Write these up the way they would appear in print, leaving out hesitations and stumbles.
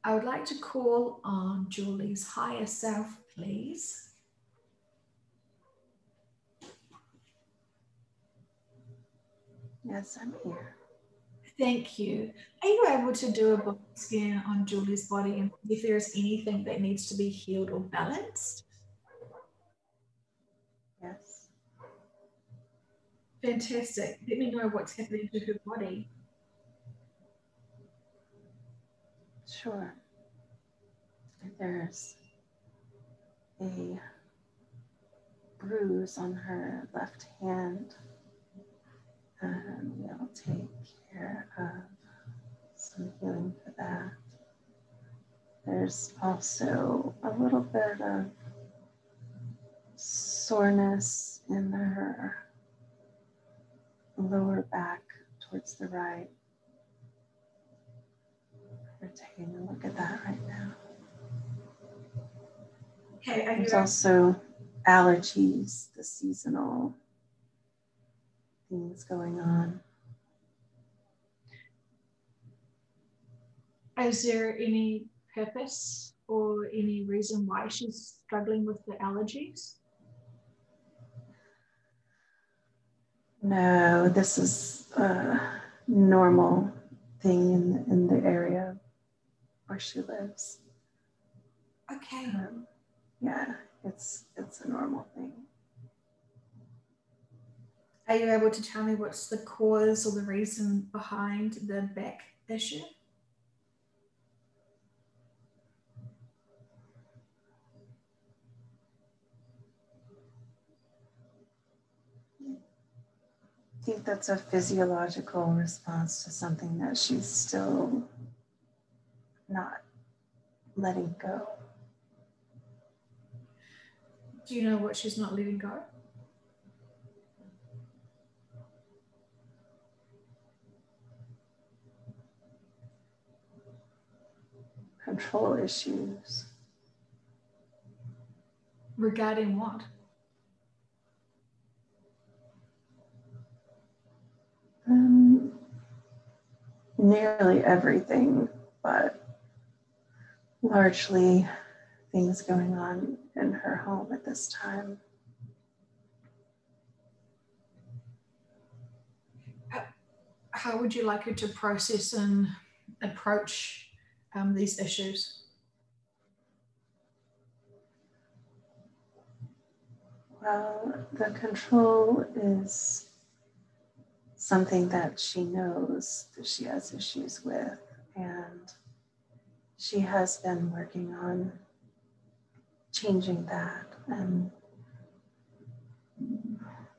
I would like to call on Julie's higher self, please. Yes, I'm here. Thank you. Are you able to do a body scan on Julie's body and see if there's anything that needs to be healed or balanced? Yes. Fantastic. Let me know what's happening to her body. Sure. There's a bruise on her left hand, and we'll take care of some healing for that. There's also a little bit of soreness in her lower back towards the right. We're taking a look at that right now. Okay, there's also allergies, the seasonal things going on. Is there any purpose or any reason why she's struggling with the allergies? No, this is a normal thing in the area where she lives. Okay. Yeah, it's a normal thing. Are you able to tell me what's the cause or the reason behind the back issue? I think that's a physiological response to something that she's still not letting go. Do you know what she's not letting go? Control issues. Regarding what? Nearly everything, but largely things going on in her home at this time. How would you like her to process and approach these issues? Well, the control is something that she knows that she has issues with, and she has been working on changing that and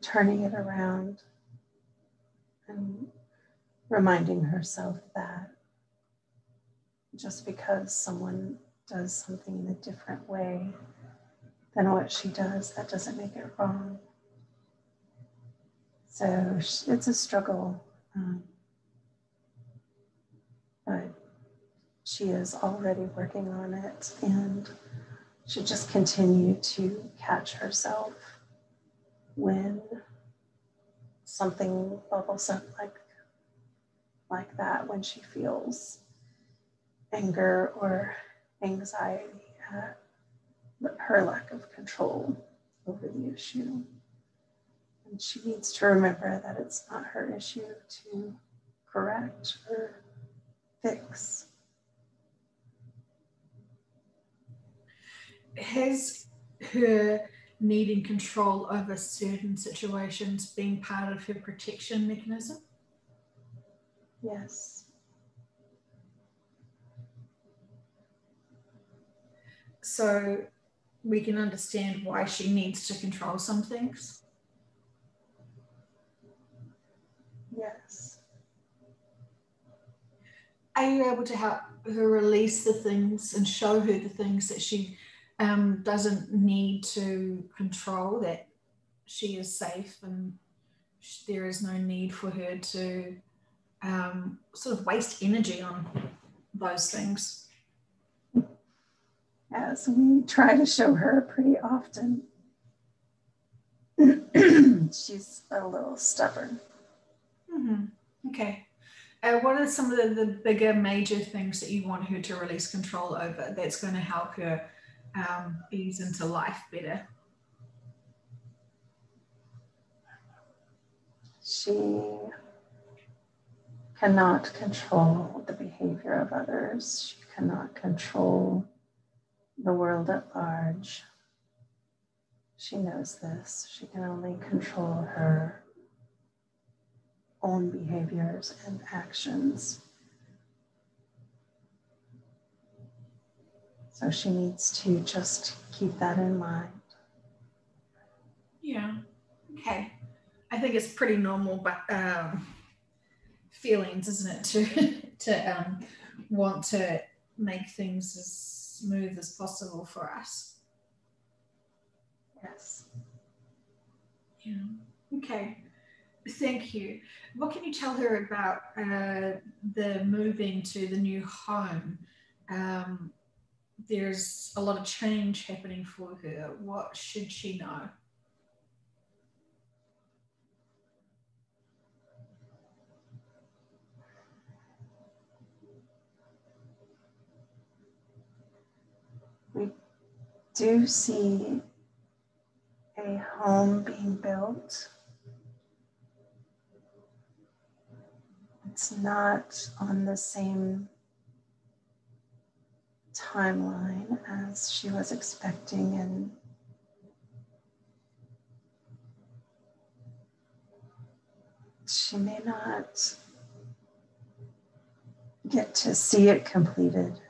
turning it around and reminding herself that just because someone does something in a different way than what she does, that doesn't make it wrong. So it's a struggle, but she is already working on it and should just continue to catch herself when something bubbles up like that, when she feels anger or anxiety at her lack of control over the issue. And she needs to remember that it's not her issue to correct or fix. Has her needing control over certain situations been part of her protection mechanism? Yes. So we can understand why she needs to control some things? Yes. Are you able to help her release the things and show her the things that she doesn't need to control, that she is safe and there is no need for her to sort of waste energy on those things? As we try to show her pretty often. She's a little stubborn. Mm-hmm. Okay. What are some of the bigger major things that you want her to release control over that's going to help her ease into life better? She cannot control the behavior of others. She cannot control the world at large. She knows this. She can only control her own behaviors and actions. So she needs to just keep that in mind. Yeah, okay. I think it's pretty normal, but feelings, isn't it, to want to make things as smooth as possible for us. Yes. Yeah. Okay. Thank you. What can you tell her about the moving to the new home? There's a lot of change happening for her. What should she know? We do see a home being built. It's not on the same timeline as she was expecting, and she may not get to see it completed.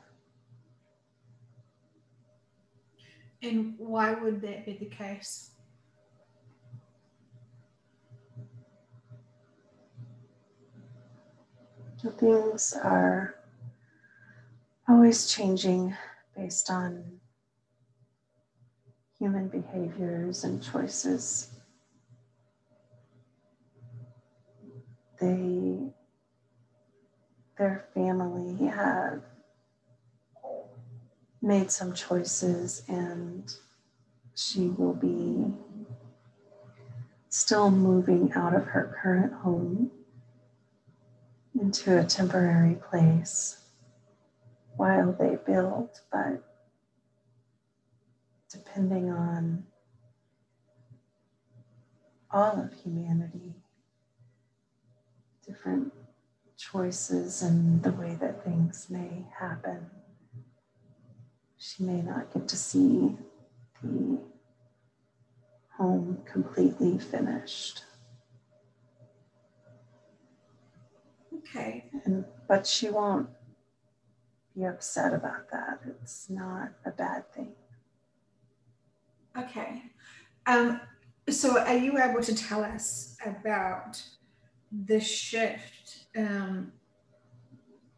And why would that be the case? Things are always changing based on human behaviors and choices. Their family have made some choices, and she will be still moving out of her current home into a temporary place while they build, but depending on all of humanity, different choices and the way that things may happen, she may not get to see the home completely finished. Okay. But she won't be upset about that. It's not a bad thing. Okay. So are you able to tell us about the shift?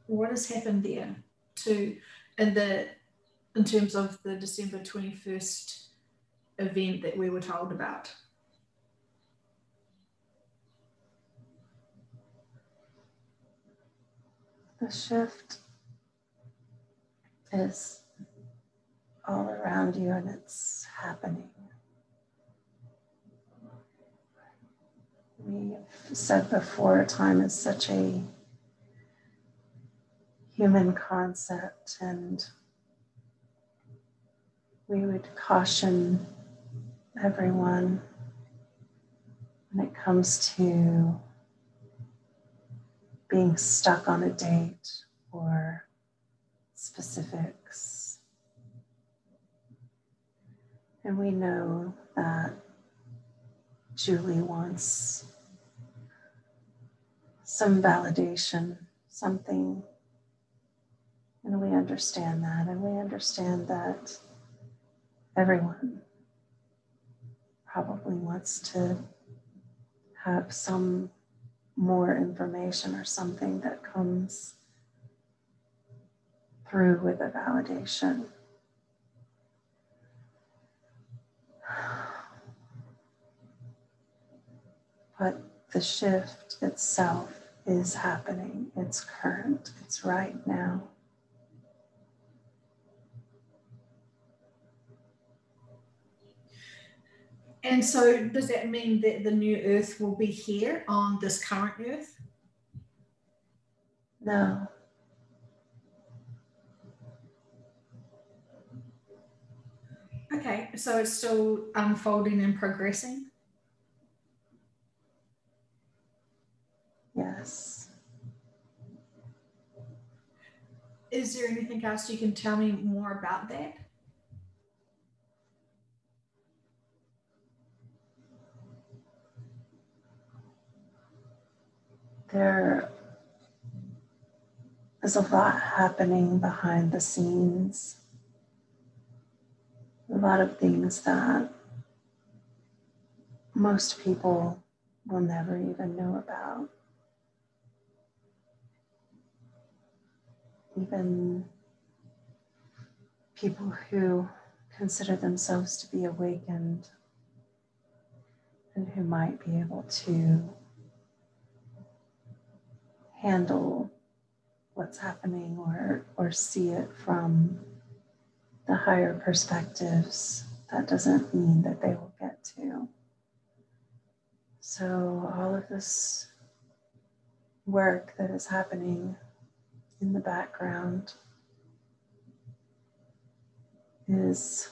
What has happened there in terms of the December 21st event that we were told about? The shift is all around you, and it's happening. We've said before, time is such a human concept, and we would caution everyone when it comes to being stuck on a date or specifics. And we know that Julie wants some validation, something, and we understand that, and we understand that everyone probably wants to have some more information or something that comes through with a validation. But the shift itself is happening. It's current. It's right now. And so does that mean that the new earth will be here on this current earth? No. Okay, so it's still unfolding and progressing? Yes. Is there anything else you can tell me more about that? There is a lot happening behind the scenes. A lot of things that most people will never even know about. Even people who consider themselves to be awakened and who might be able to handle what's happening or see it from the higher perspectives, that doesn't mean that they will get to. So all of this work that is happening in the background is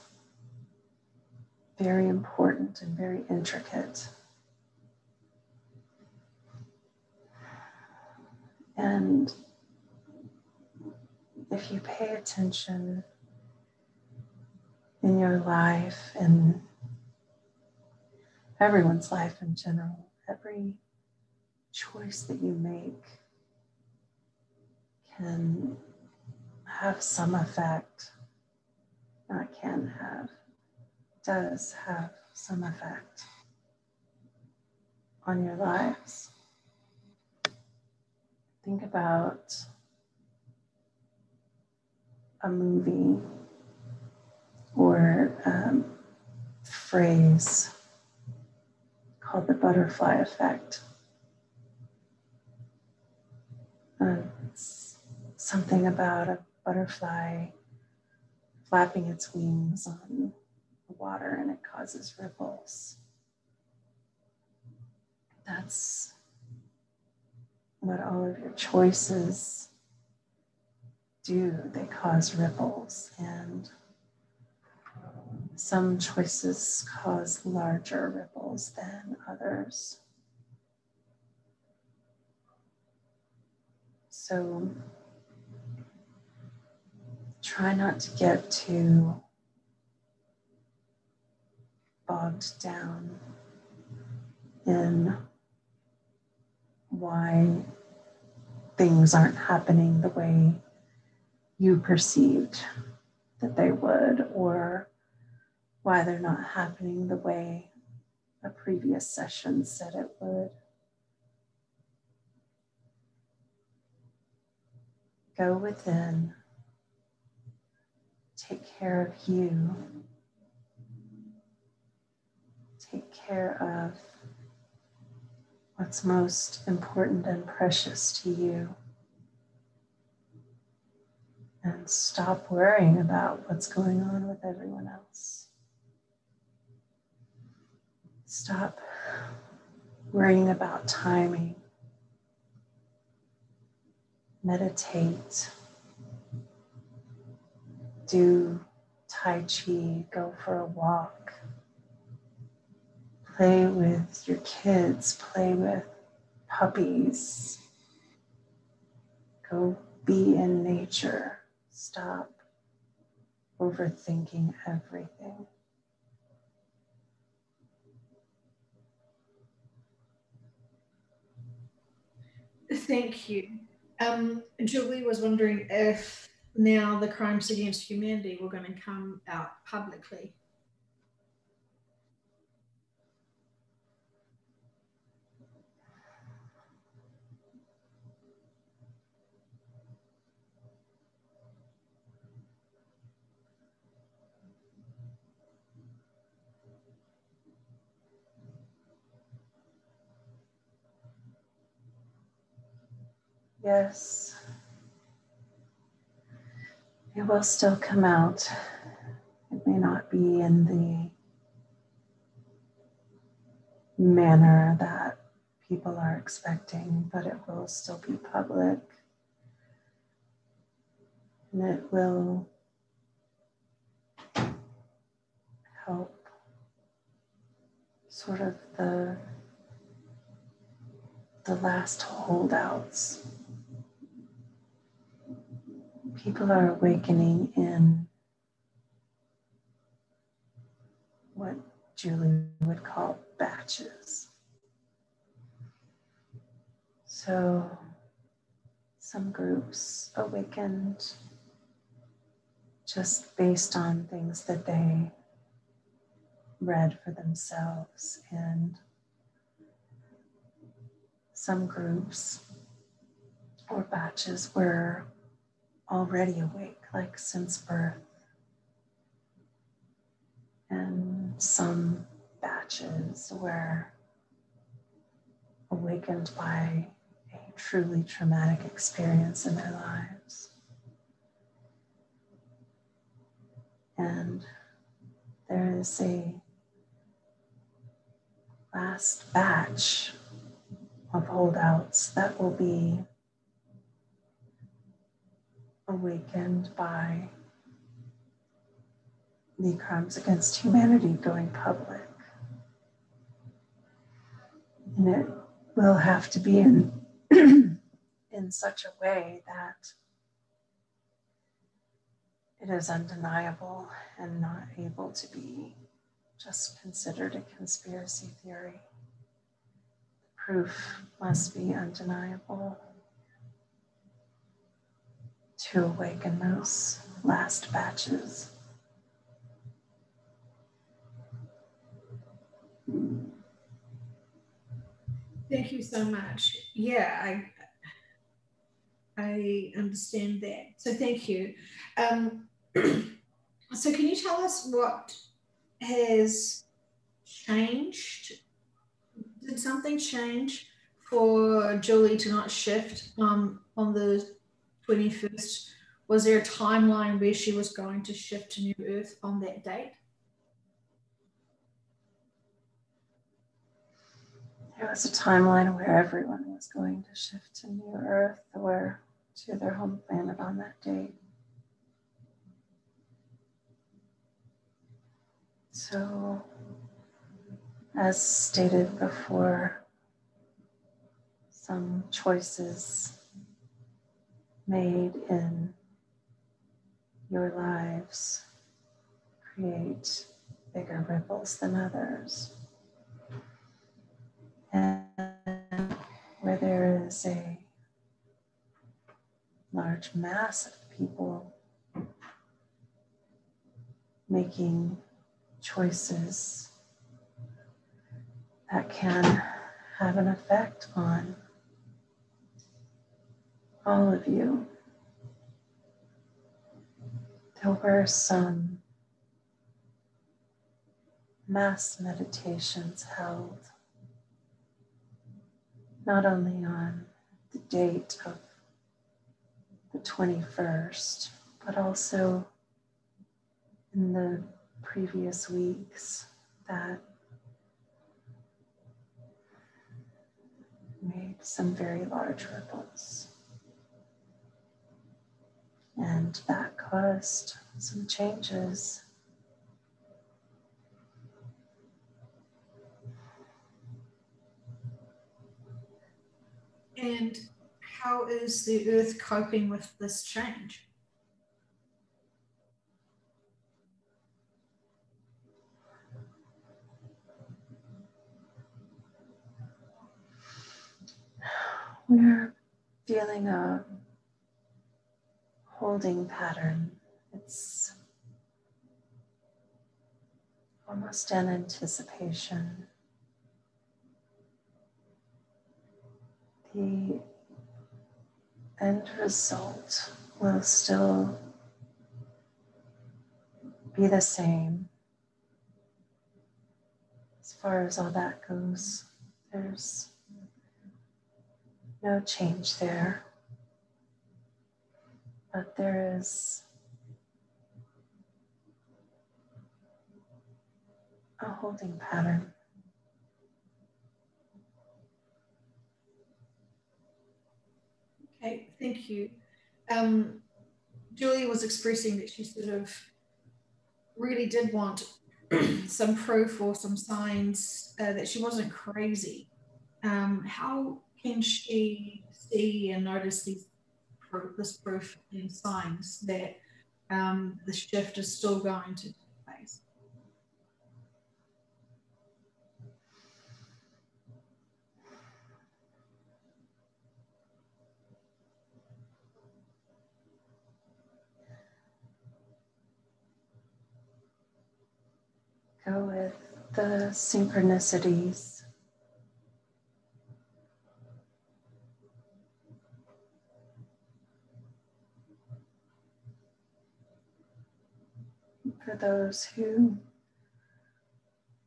very important and very intricate. And if you pay attention in your life and everyone's life in general, every choice that you make can have some effect, not can have, does have some effect on your lives. Think about a movie or phrase called the butterfly effect. It's something about a butterfly flapping its wings on the water and it causes ripples. That's what all of your choices do. They cause ripples, and some choices cause larger ripples than others. So try not to get too bogged down in why things aren't happening the way you perceived that they would, or why they're not happening the way a previous session said it would. Go within, take care of you, take care of what's most important and precious to you, and stop worrying about what's going on with everyone else. Stop worrying about timing. Meditate. Do Tai Chi, go for a walk. Play with your kids, play with puppies. Go be in nature. Stop overthinking everything. Thank you. Julie was wondering if now the crimes against humanity were going to come out publicly. Yes, it will still come out. It may not be in the manner that people are expecting, but it will still be public. And it will help sort of the last holdouts. People are awakening in what Julie would call batches. So some groups awakened just based on things that they read for themselves, and some groups or batches were already awake, like since birth, and some batches were awakened by a truly traumatic experience in their lives. And there is a last batch of holdouts that will be awakened by the crimes against humanity going public. And it will have to be in such a way that it is undeniable and not able to be just considered a conspiracy theory. Proof must be undeniable to awaken those last batches. Thank you so much. Yeah, I understand that. So thank you. So can you tell us what has changed? Did something change for Julie to not shift on the 21st? Was there a timeline where she was going to shift to New Earth on that date? There was a timeline where everyone was going to shift to New Earth or to their home planet on that date. So, as stated before, some choices made in your lives create bigger ripples than others. And where there is a large mass of people making choices that can have an effect on all of you. There were some mass meditations held not only on the date of the 21st, but also in the previous weeks that made some very large ripples. And that caused some changes. And how is the Earth coping with this change? We're feeling a holding pattern. It's almost an anticipation. The end result will still be the same. As far as all that goes, there's no change there. But there is a holding pattern. Okay, thank you. Julie was expressing that she sort of really did want some proof or some signs that she wasn't crazy. How can she see and notice this proof and signs that the shift is still going to take place? Go with the synchronicities. For those who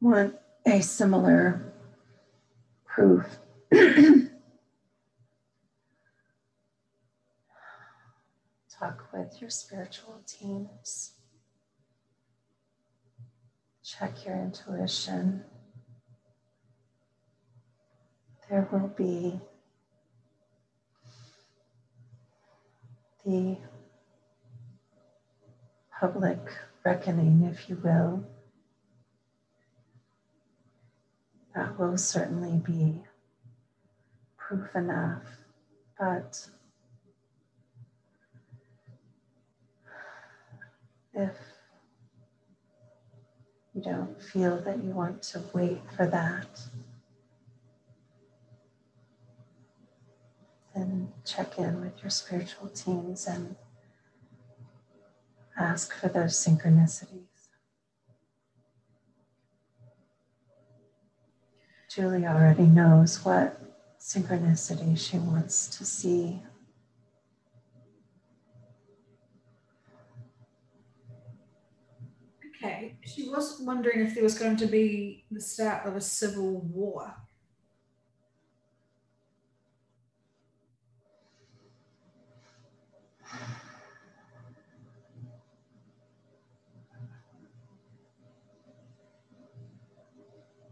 want a similar proof, talk with your spiritual teams. Check your intuition. There will be the public reckoning, if you will. That will certainly be proof enough, but if you don't feel that you want to wait for that, then check in with your spiritual teams and ask for those synchronicities. Julie already knows what synchronicity she wants to see. Okay, she was wondering if there was going to be the start of a civil war.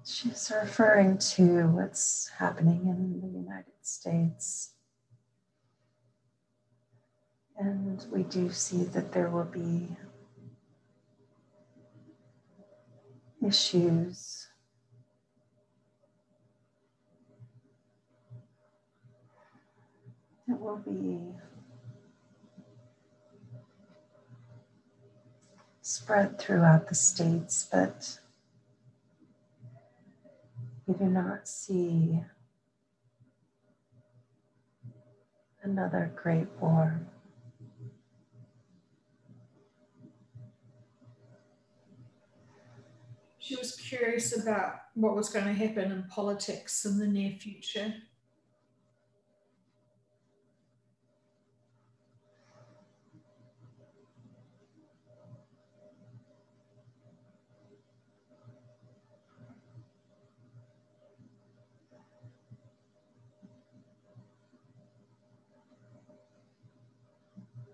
She's referring to what's happening in the United States. And we do see that there will be issues. It will be spread throughout the states, but we do not see another great war. She was curious about what was going to happen in politics in the near future.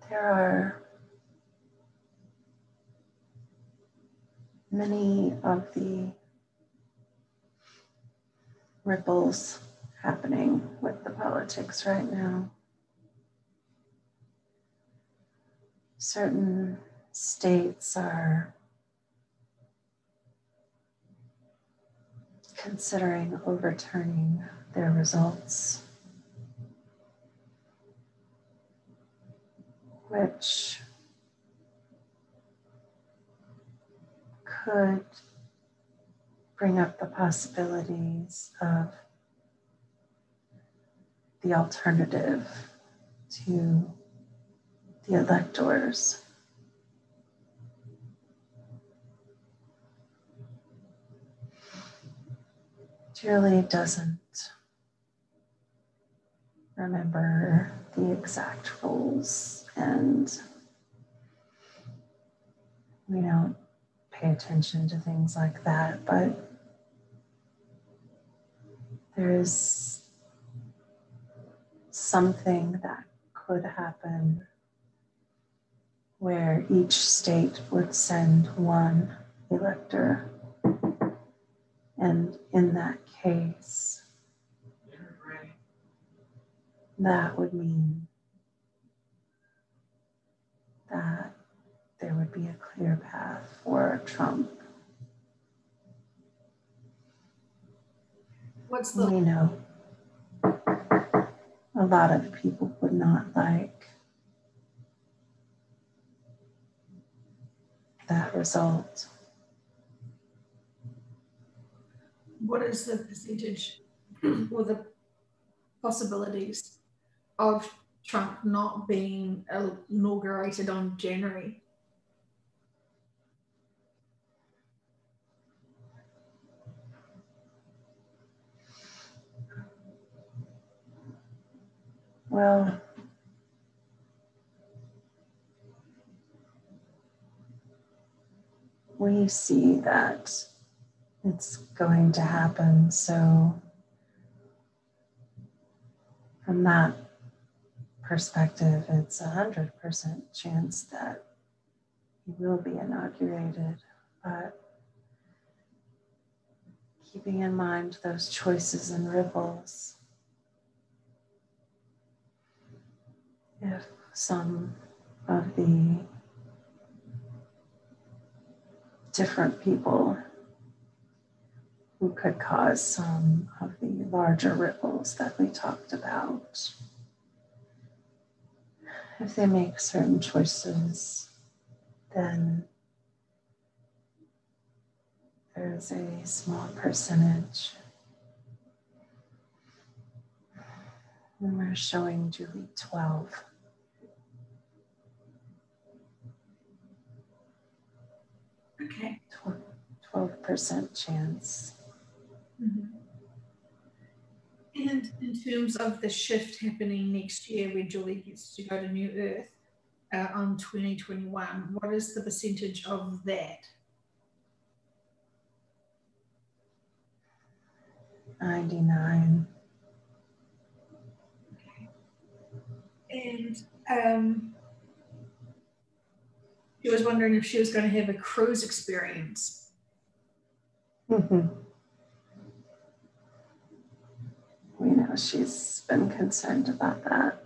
There are many of the ripples happening with the politics right now. Certain states are considering overturning their results, which could bring up the possibilities of the alternative to the electors. Julie doesn't remember the exact rules, and we don't pay attention to things like that, but there is something that could happen where each state would send one elector, and in that case, that would mean that there would be a clear path for Trump. We know a lot of people would not like that result. What is the percentage or the possibilities of Trump not being inaugurated on January? Well, we see that it's going to happen. So from that perspective, it's 100% chance that he will be inaugurated. But keeping in mind those choices and ripples, if some of the different people who could cause some of the larger ripples that we talked about, if they make certain choices, then there's a small percentage. And we're showing Julie 12. Okay. 12% chance. Mm-hmm. And in terms of the shift happening next year where Julie gets to go to New Earth on 2021, what is the percentage of that? 99. Okay. And she was wondering if she was going to have a cruise experience. Mm-hmm. We know she's been concerned about that.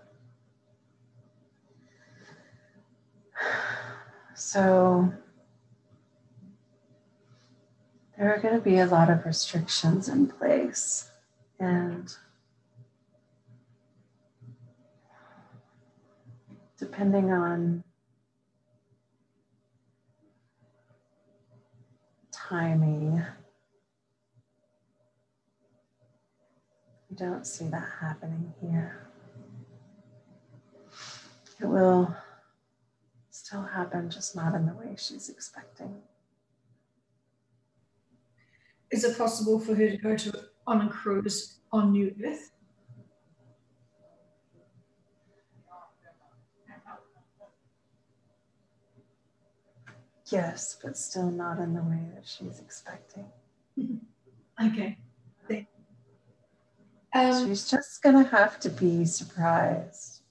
So there are going to be a lot of restrictions in place, and depending on timing, we don't see that happening here. It will still happen, just not in the way she's expecting. Is it possible for her to go on a cruise on New Earth? Yes, but still not in the way that she's expecting. Okay. She's just gonna have to be surprised.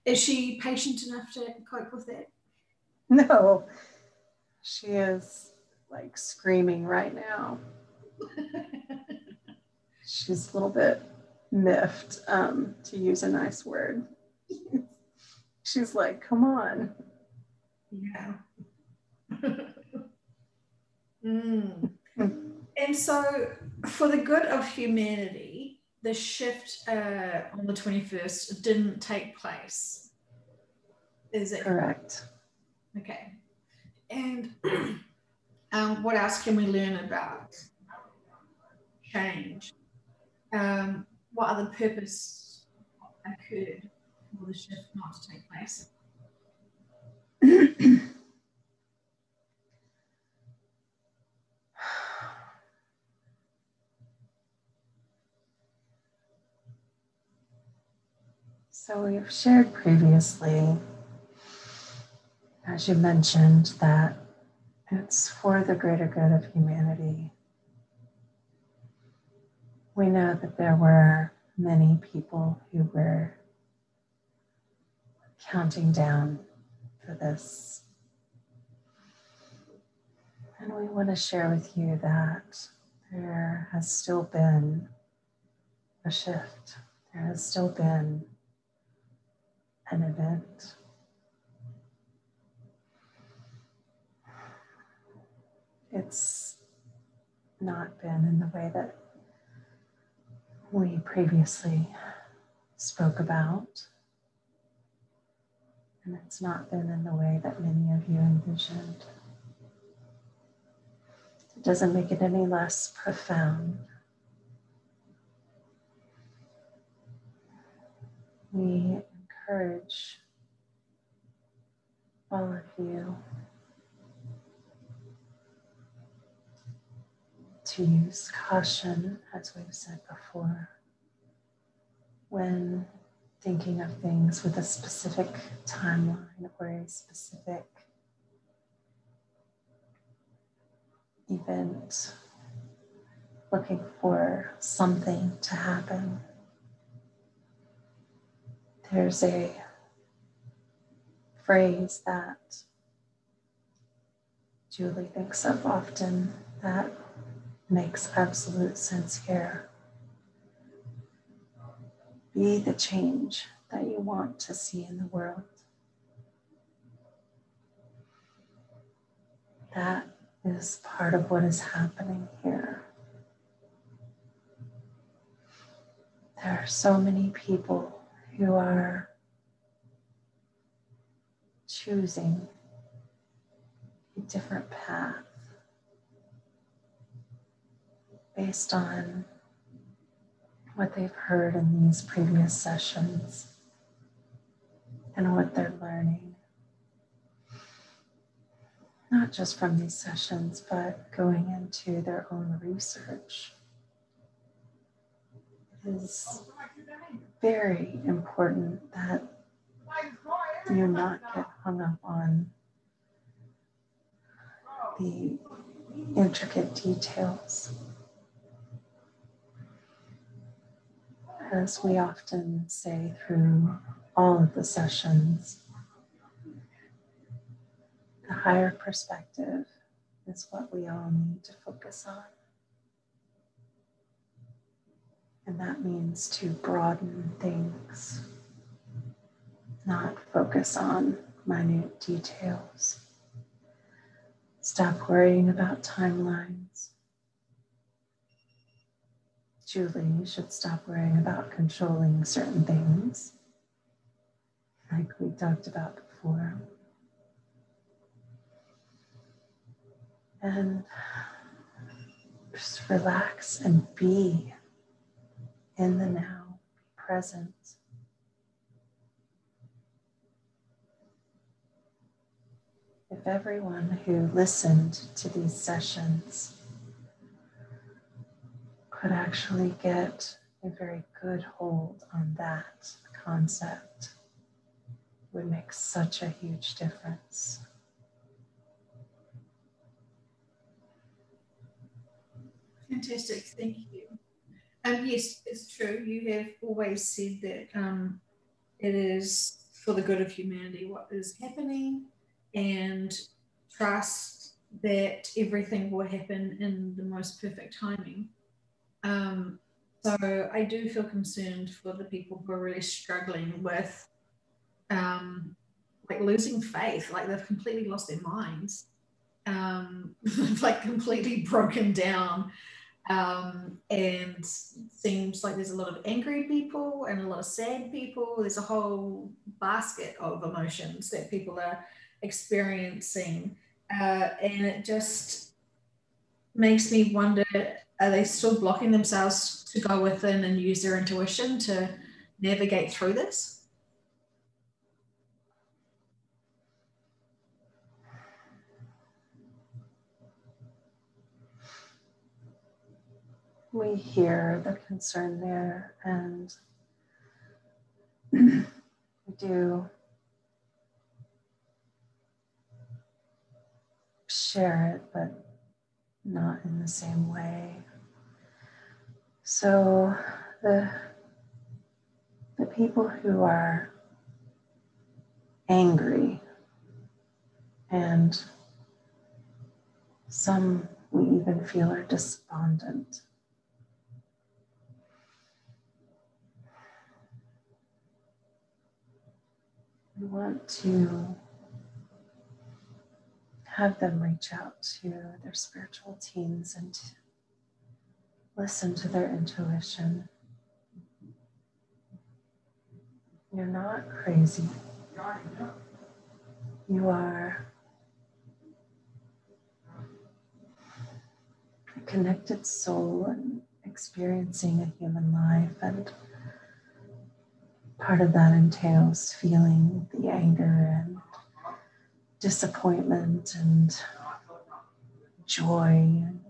Is she patient enough to cope with that? No, she is like screaming right now. She's a little bit miffed, to use a nice word. She's like, come on. Yeah. And so, for the good of humanity, the shift on the 21st didn't take place. Is it correct? Okay. And what else can we learn about change? What other purpose occurred for the shift not to take place? So we've shared previously, as you mentioned, that it's for the greater good of humanity. We know that there were many people who were counting down for this. And we want to share with you that there has still been a shift. There has still been an event it's not been in the way that we previously spoke about. And it's not been in the way that many of you envisioned. It doesn't make it any less profound. We encourage all of you to use caution, as we've said before, when thinking of things with a specific timeline or a specific event, looking for something to happen. There's a phrase that Julie thinks of often that makes absolute sense here. Be the change that you want to see in the world. That is part of what is happening here. There are so many people who are choosing a different path based on what they've heard in these previous sessions and what they're learning. Not just from these sessions, but going into their own research. It is very important that you not get hung up on the intricate details. As we often say through all of the sessions, the higher perspective is what we all need to focus on. And that means to broaden things, not focus on minute details. Stop worrying about timelines. Julie, you should stop worrying about controlling certain things, like we talked about before. And just relax and be in the now, be present. If everyone who listened to these sessions could actually get a very good hold on that concept, it would make such a huge difference. Fantastic, thank you. Yes, it's true. You have always said that it is for the good of humanity what is happening, and trust that everything will happen in the most perfect timing. So I do feel concerned for the people who are really struggling with like losing faith, like they've completely lost their minds, like completely broken down. And seems like there's a lot of angry people and a lot of sad people. There's a whole basket of emotions that people are experiencing, and it just makes me wonder, are they still blocking themselves to go within and use their intuition to navigate through this? We hear the concern there, and we do share it, but not in the same way. So the people who are angry, and some we even feel are despondent, we want to have them reach out to their spiritual teams and listen to their intuition. You're not crazy. You are a connected soul and experiencing a human life, and part of that entails feeling the anger and disappointment and joy and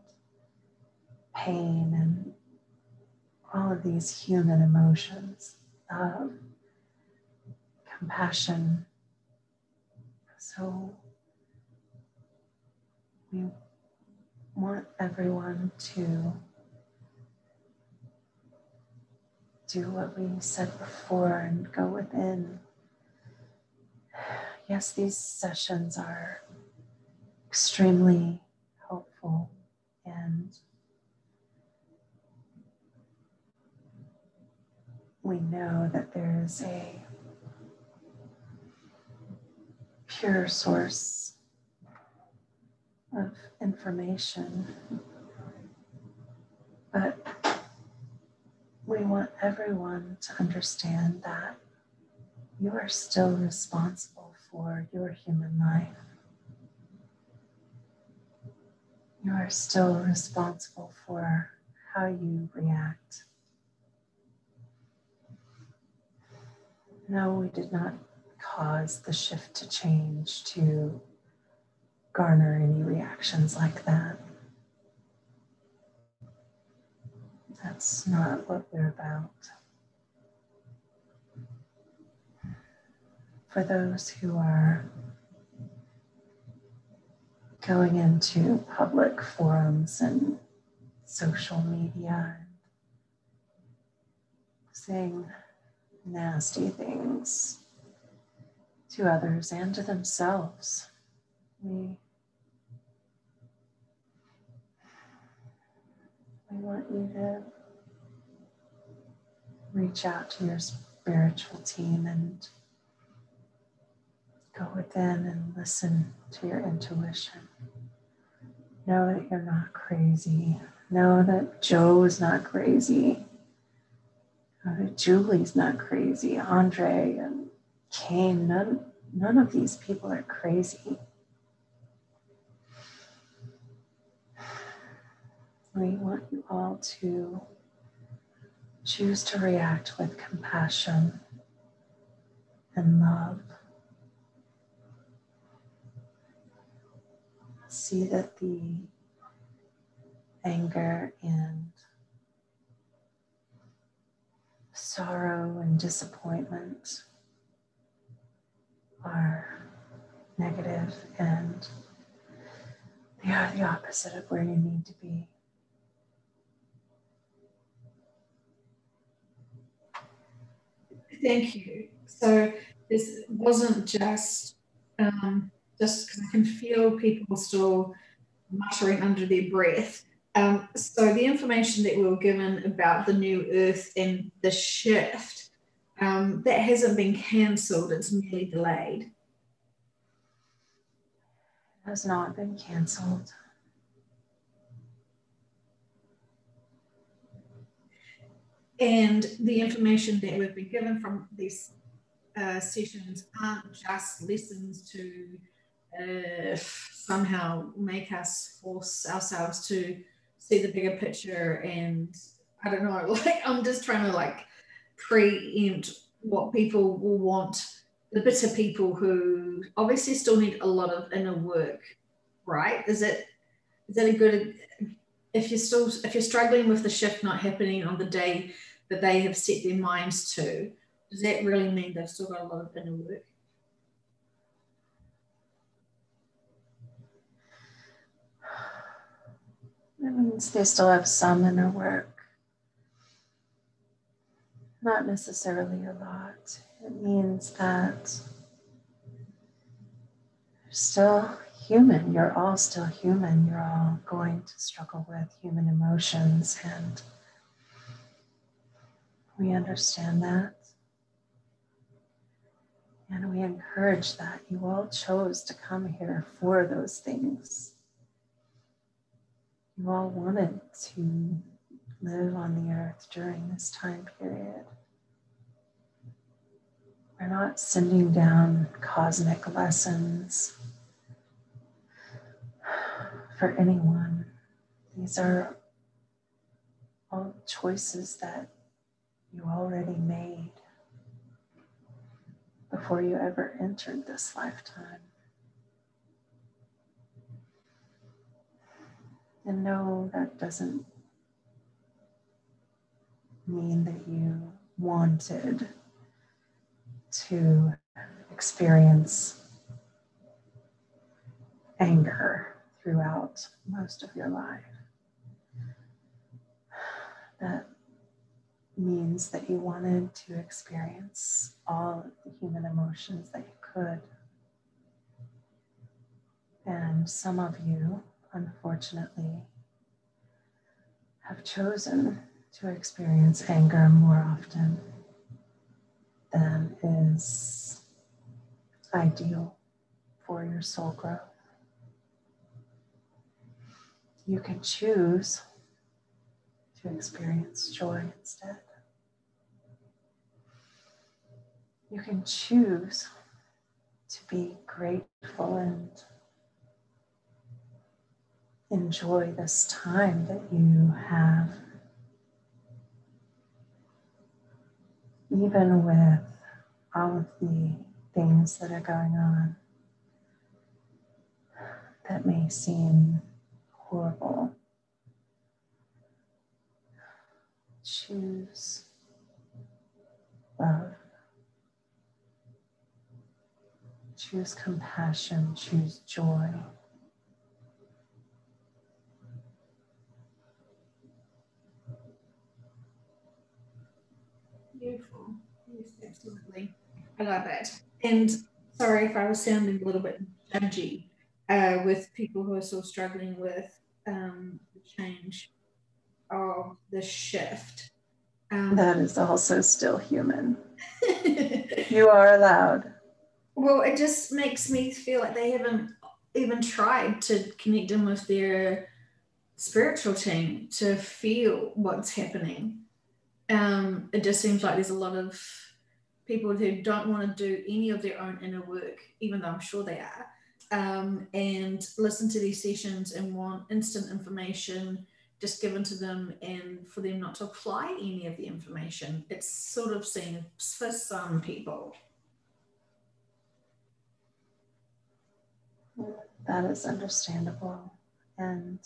pain and all of these human emotions of compassion. So we want everyone to do what we said before and go within. Yes, these sessions are extremely helpful, and we know that there is a pure source of information, but we want everyone to understand that you are still responsible for your human life. You are still responsible for how you react. No, we did not cause the shift to change to garner any reactions like that. That's not what we're about. For those who are going into public forums and social media and saying nasty things to others and to themselves, we want you to reach out to your spiritual team and go within and listen to your intuition. Know that you're not crazy. Know that Joe is not crazy. Know that Julie's not crazy. Andre and Kane, none of these people are crazy. We want you all to choose to react with compassion and love. See that the anger and sorrow and disappointment are negative, and they are the opposite of where you need to be. Thank you. So this wasn't just because I can feel people still muttering under their breath. So the information that we were given about the new earth and the shift, that hasn't been cancelled, it's merely delayed. It has not been cancelled. And the information that we've been given from these sessions aren't just lessons to somehow make us force ourselves to see the bigger picture, and I don't know, like I'm just trying to like preempt what people will want, the bitter people who obviously still need a lot of inner work, right? Is it a good, if you're struggling with the shift not happening on the day that they have set their minds to, does that really mean they've still got a lot of inner work? That means they still have some inner work. Not necessarily a lot. It means that you're still human. You're all still human. You're all going to struggle with human emotions, and we understand that. And we encourage that. You all chose to come here for those things. You all wanted to live on the earth during this time period. We're not sending down cosmic lessons for anyone. These are all choices that you already made before you ever entered this lifetime. And no, that doesn't mean that you wanted to experience anger throughout most of your life. That means that you wanted to experience all of the human emotions that you could. And some of you, unfortunately, have chosen to experience anger more often than is ideal for your soul growth. You can choose to experience joy instead. You can choose to be grateful and enjoy this time that you have, even with all of the things that are going on that may seem horrible. Choose love. Choose compassion. Choose joy. Beautiful. Yes, absolutely. I love that. And sorry if I was sounding a little bit judgy with people who are still struggling with the change of the shift. That is also still human. You are allowed. Well, it just makes me feel like they haven't even tried to connect in with their spiritual team to feel what's happening. It just seems like there's a lot of people who don't want to do any of their own inner work, even though I'm sure they are, and listen to these sessions and want instant information just given to them, and for them not to apply any of the information. It's sort of seems for some people. That is understandable. And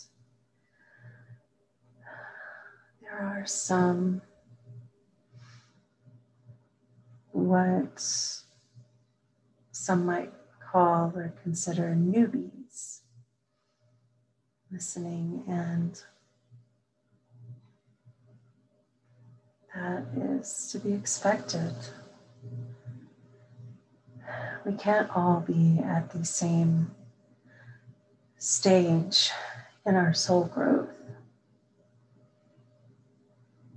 there are some what some might call or consider newbies listening, and that is to be expected. We can't all be at the same stage in our soul growth.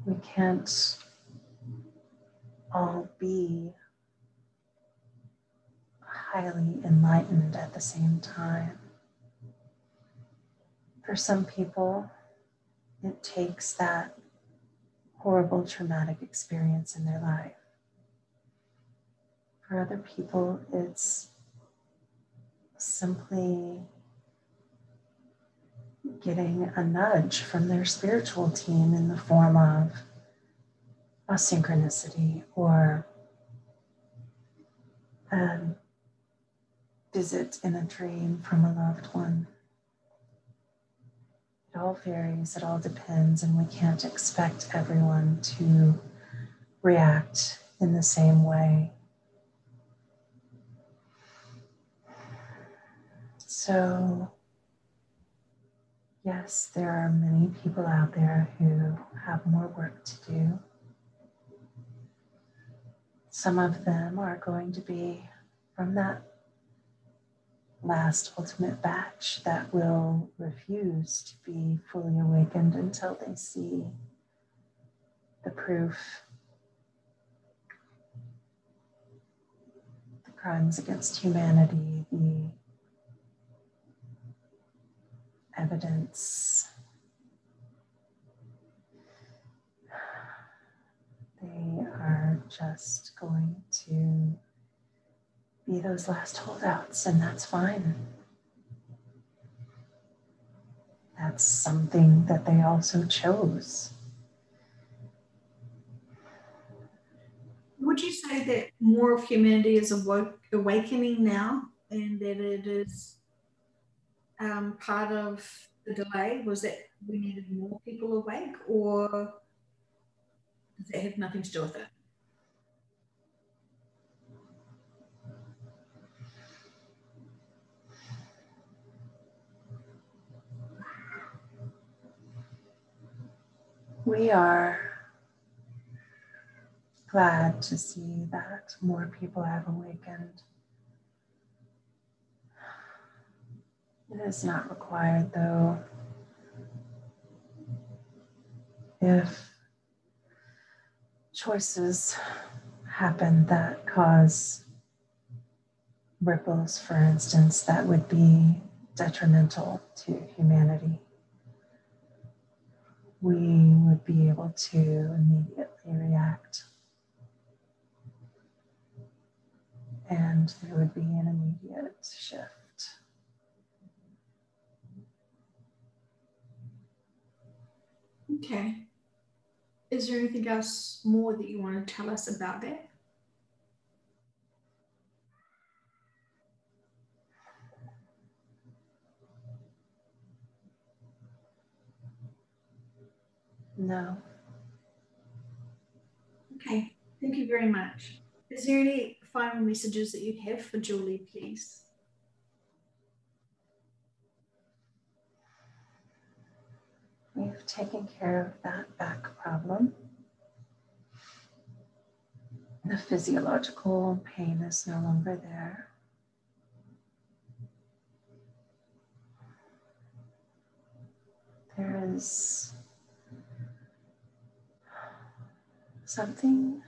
We can't all be highly enlightened at the same time. For some people, it takes that horrible traumatic experience in their life. For other people, it's simply getting a nudge from their spiritual team in the form of a synchronicity or a visit in a dream from a loved one. It all varies, it all depends, and we can't expect everyone to react in the same way. So, yes, there are many people out there who have more work to do. Some of them are going to be from that last ultimate batch that will refuse to be fully awakened until they see the proof, the crimes against humanity, the evidence, they are just going to be those last holdouts, and that's fine. That's something that they also chose. Would you say that more of humanity is awakening now, and that it is part of the delay? Was that we needed more people awake, or does that have nothing to do with it? We are glad to see that more people have awakened. It is not required, though. If choices happen that cause ripples, for instance, that would be detrimental to humanity, we would be able to immediately react. And there would be an immediate shift. Okay. Is there anything else more that you want to tell us about that? No. Okay, thank you very much. Is there any final messages that you have for Julie, please? We've taken care of that back problem. The physiological pain is no longer there. There is something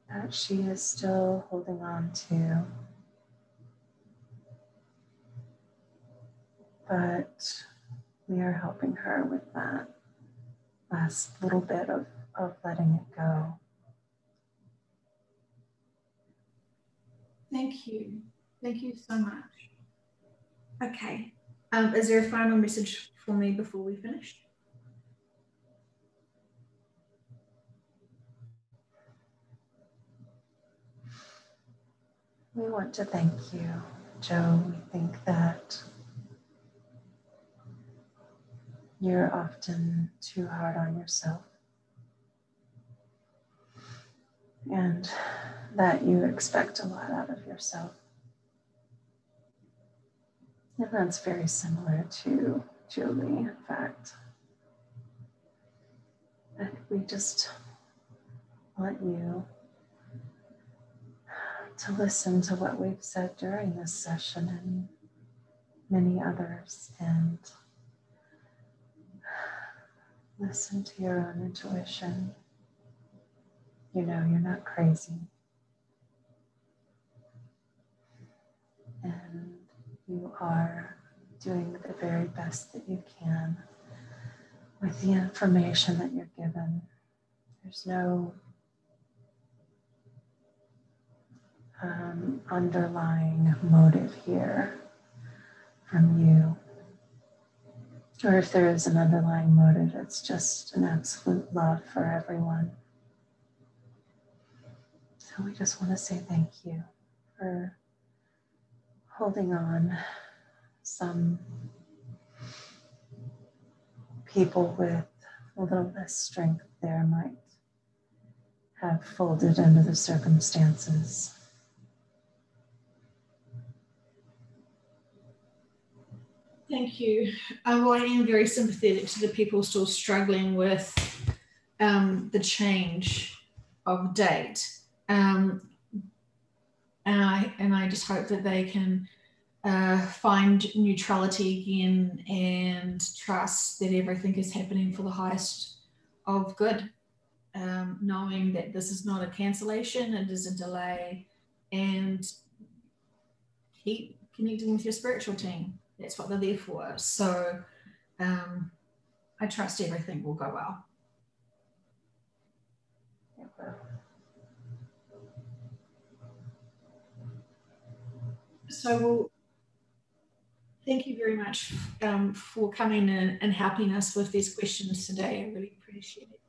that she is still holding on to, but we are helping her with that last little bit of letting it go. Thank you. Thank you so much. Okay. Is there a final message for me before we finish? We want to thank you, Joe. We think that you're often too hard on yourself, and that you expect a lot out of yourself. And that's very similar to Julie, in fact. And we just want you to listen to what we've said during this session and many others, and listen to your own intuition. You know you're not crazy. And you are doing the very best that you can with the information that you're given. There's no underlying motive here from you. Or if there is an underlying motive, it's just an absolute love for everyone. So we just want to say thank you for holding on. Some people with a little less strength there might have folded under the circumstances. Thank you. Well, I am very sympathetic to the people still struggling with the change of date. And I just hope that they can find neutrality again and trust that everything is happening for the highest of good. knowing that this is not a cancellation, it is a delay, and keep connecting with your spiritual team. That's what they're there for. So I trust everything will go well. So we'll thank you very much for coming in and helping us with these questions today. I really appreciate it.